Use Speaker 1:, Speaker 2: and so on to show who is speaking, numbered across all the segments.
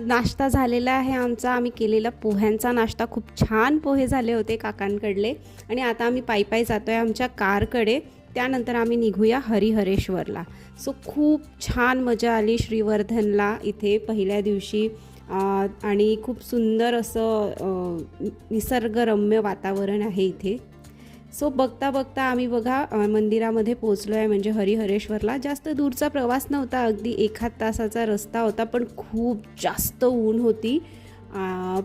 Speaker 1: नाश्ता झालेला आहे आमचा. आम्ही केलेला पोह्यांचा नाश्ता, खूप छान पोहे झाले होते काकांकडले. आणि आता आम्ही पायी पायी जातो आहे आमच्या कारकडे. त्यानंतर आम्ही निघूया हरिहरेश्वरला. सो खूप छान मजा आली श्रीवर्धनला इथे पहिल्या दिवशी. आणि खूप सुंदर असं निसर्गरम्य वातावरण आहे इथे. सो बघता बघता आम्ही बघा मंदिरामध्ये पोचलो आहे, म्हणजे हरिहरेश्वरला. जास्त दूरचा प्रवास नव्हता, अगदी 1 तासाचा रस्ता होता, पण खूप जास्त ऊन होती.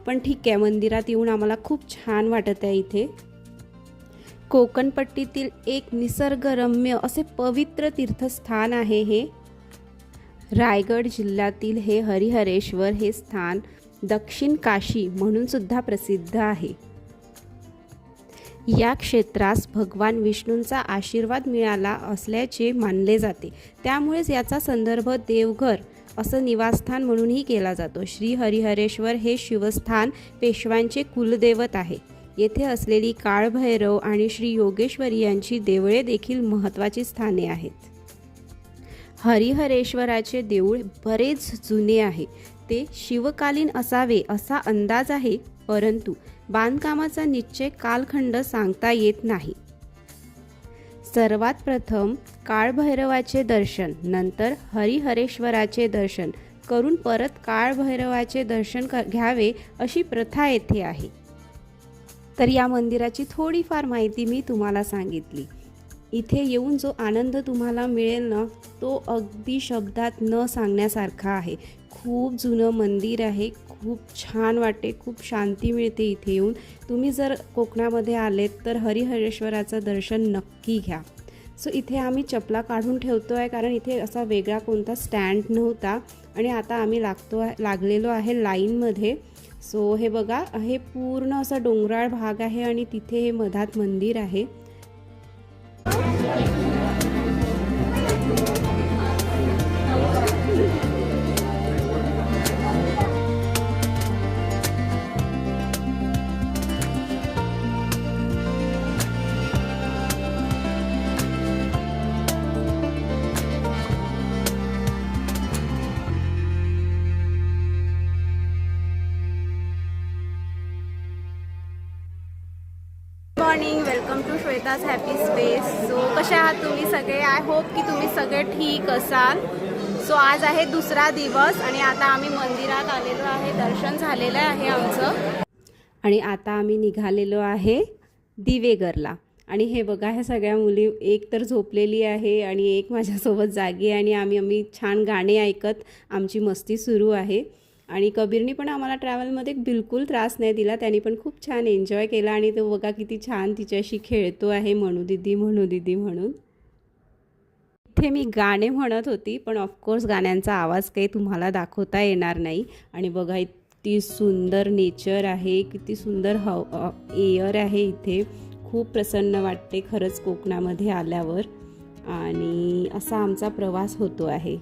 Speaker 1: पण ठीक आहे, मंदिरात येऊन आम्हाला खूप छान वाटत आहे इथे. कोकणपट्टीतील एक निसर्गरम्य असे पवित्र तीर्थस्थान आहे हे. रायगड जिल्ह्यातील हे हरिहरेश्वर हे स्थान दक्षिण काशी म्हणून सुद्धा प्रसिद्ध आहे. या क्षेत्रास भगवान विष्णूंचा आशीर्वाद मिळाला असल्याचे मानले जाते. त्यामुळेच याचा संदर्भ देवघर असं निवासस्थान म्हणूनही केला जातो. श्री हरिहरेश्वर हे शिवस्थान पेशव्यांचे कुलदैवत आहे. येथे असलेली काळभैरव आणि श्री योगेश्वरी यांची देवळे देखील महत्त्वाची स्थाने आहेत. हरिहरेश्वराचे देऊळ बरेच जुने आहे. ते शिवकालीन असावे असा अंदाज आहे, परंतु बांधकामाचा निश्चय कालखंड सांगता येत नाही. सर्वात प्रथम काळभैरवाचे दर्शन, नंतर हरिहरेश्वराचे दर्शन करून परत काळभैरवाचे दर्शन घ्यावे अशी प्रथा येथे आहे. तर या मंदिराची थोडीफार माहिती मी तुम्हाला सांगितली. इथे येऊन जो आनंद तुम्हाला मिळेल ना, तो अगदी शब्दात न सांगण्यासारखा आहे. खूप जुनं मंदिर आहे, खूप छान वाटते, खूप शांती मिळते इथे येऊन. तुम्ही जर कोकणामध्ये आलेत तर हरिहरेश्वराचं दर्शन नक्की घ्या. सो इथे आम्ही चपला काढून ठेवतो आहे, कारण इथे असा वेगळा कोणता स्टँड नव्हता. आणि आता आम्ही लागलेलो आहे लाईनमध्ये. सो हे बघा, हे पूर्ण असा डोंगराळ भाग आहे आणि तिथे हे मधात मंदिर आहे. Morning, welcome to Shweta's happy space. So कसे आहात तुम्ही सगळे? आय होप की तुम्ही सगळे ठीक असाल. सो आज आहे दुसरा दिवस आणि आता आम्ही मंदिरात आलेलो आहे. दर्शन झालेलं आहे आमचं आणि आता आम्ही निघालेलो आहे दिवेघरला. आणि हे बघा, ह्या सगळ्या मुली, एक तर झोपलेली आहे आणि एक माझ्यासोबत जागी आहे. आणि आम्ही छान गाणे ऐकत आमची मस्ती सुरू आहे. आणि कबीरनी पण आम्हाला ट्रॅव्हलमध्ये बिलकुल त्रास नाही दिला. त्यांनी पण खूप छान एन्जॉय केला. आणि तो बघा किती छान तिच्याशी खेळतो आहे, म्हणू दीदी म्हणून. इथे मी गाणे म्हणत होती, पण ऑफकोर्स गाण्यांचा आवाज काही तुम्हाला दाखवता येणार नाही. आणि बघा, किती सुंदर नेचर आहे, किती सुंदर एअर आहे इथे. खूप प्रसन्न वाटते खरंच कोकणामध्ये आल्यावर. आणि असा आमचा प्रवास होतो आहे.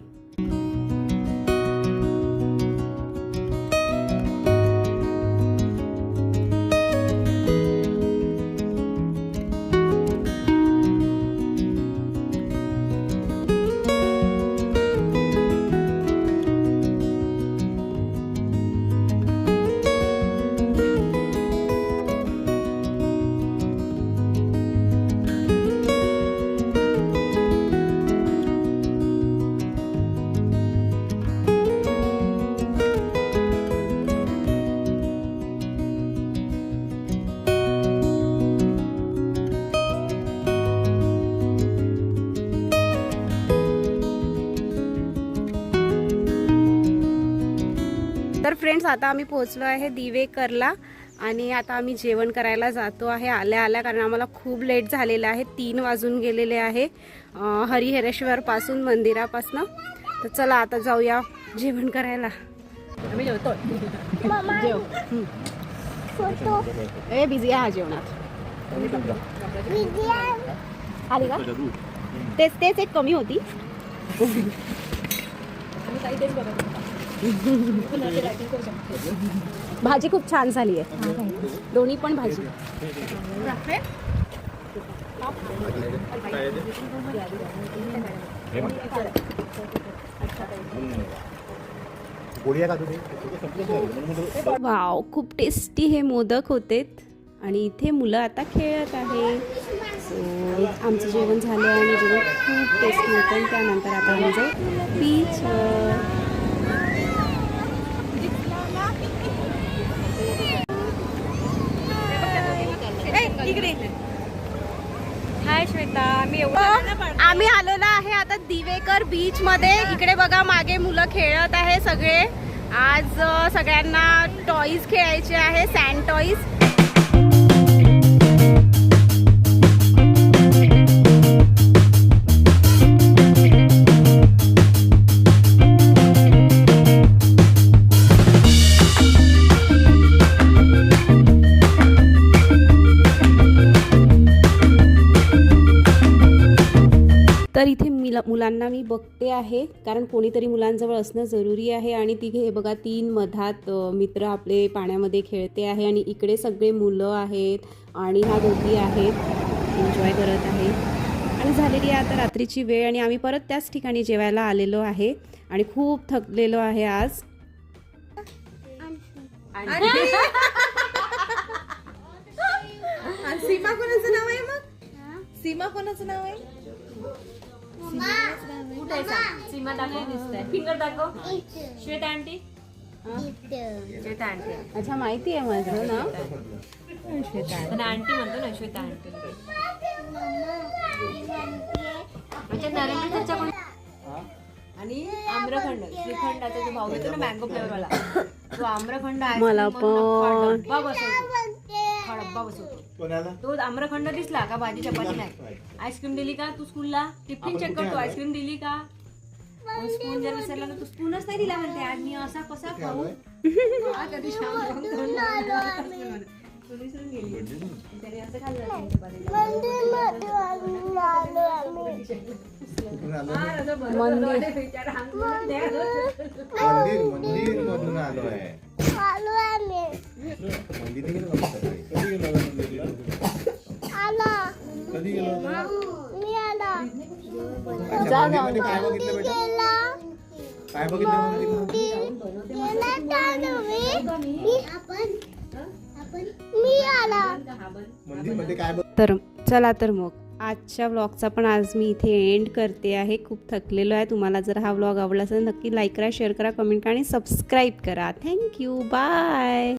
Speaker 1: तर फ्रेंड्स, आता आम्ही पोहोचलो आहे दिवेकरला आणि आता आम्ही जेवण करायला जातो आहे आल्या कारण आम्हाला खूप लेट झालेला आहे. 3 वाजून गेलेले आहे हरिहरेश्वरपासून, मंदिरापासून. तर चला आता जाऊया जेवण करायला. आम्ही जेवतो. ए बिझी आहे जेवणात. आली का? तेच एक कमी होती. भाजी खूप छान झाली आहे, दोन्ही पण भाजी.
Speaker 2: पोळी आहे का तुझी?
Speaker 1: वाव, खूप टेस्टी हे मोदक होतेत आणि इथे मुलं आता खेळत आहे. सो आमचं जेवण झालं आणि जेवण खूप टेस्टी होतं आणि त्यानंतर आता आम्ही जाऊ बीचवर.
Speaker 3: हाय श्वेता,
Speaker 1: आम्ही आलेलो आहे आता दिवेकर बीच मध्ये. इकडे बघा मागे मुलं खेळत आहे सगळे. आज सगळ्यांना टॉईज खेळायचे आहे, सँड टॉईज. तर इथे मुलांना मी बघते आहे, कारण कोणीतरी मुलांजवळ असणं जरुरी आहे. आणि तिघे हे बघा 3 मधात मित्र आपले पाण्यामध्ये खेळते आहे आणि इकडे सगळे मुलं आहेत आणि ह्या दोघी आहेत, एन्जॉय करत आहे. आणि झालेली आहे आता रात्रीची वेळ आणि आम्ही परत त्याच ठिकाणी जेवायला आलेलो आहे आणि खूप थकलेलो आहे आज.
Speaker 3: सीमा कोणाचं नाव आहे मग? सीमा कोणाचं नाव आहे? कुठे आहे सांग? सीमा दाखव, दिसतंय. फिंगर दाखव. श्वेता आंटी. श्वेता आंटी.
Speaker 1: अच्छा, माहिती आहे माझं नाव.
Speaker 3: पण आंटी म्हणतो ना, श्वेता आंटी. म्हणजे नरेंद्रच्या पण. आणि आम्रखंड, श्रीखंडाचा जो भाऊ येतो ना, मँगो फ्लेवर वाला, तो आम्रखंड आहे.
Speaker 1: मला पण
Speaker 3: डब्बा बसवतो. तो आम्रखंड दिसला का भाजी चपाती नाही. आईस्क्रीम दिली का तू स्कूलला? टिफिन चेक करतो, आईस्क्रीम दिली का? स्पून जर विसरला तर तू स्पूनच नाही दिला म्हणते. आज मी असा कसा खाऊ? कधी विसरून गेली त्याने असं खाल्लं.
Speaker 2: मंदिर मधून आलोय. कधी गेलो? काय बघितलं बेटा? काय बघितलं मंदिरमध्ये? काय
Speaker 1: तर चला तर मग आजच्या व्लॉगचा पण आज मी इथे एंड करते आहे. खूप थकलेलो आहे. तुम्हाला जर हा व्लॉग आवडला असेल नक्की लाईक करा, शेअर करा, कमेंट करा आणि सबस्क्राईब करा. Thank you, bye.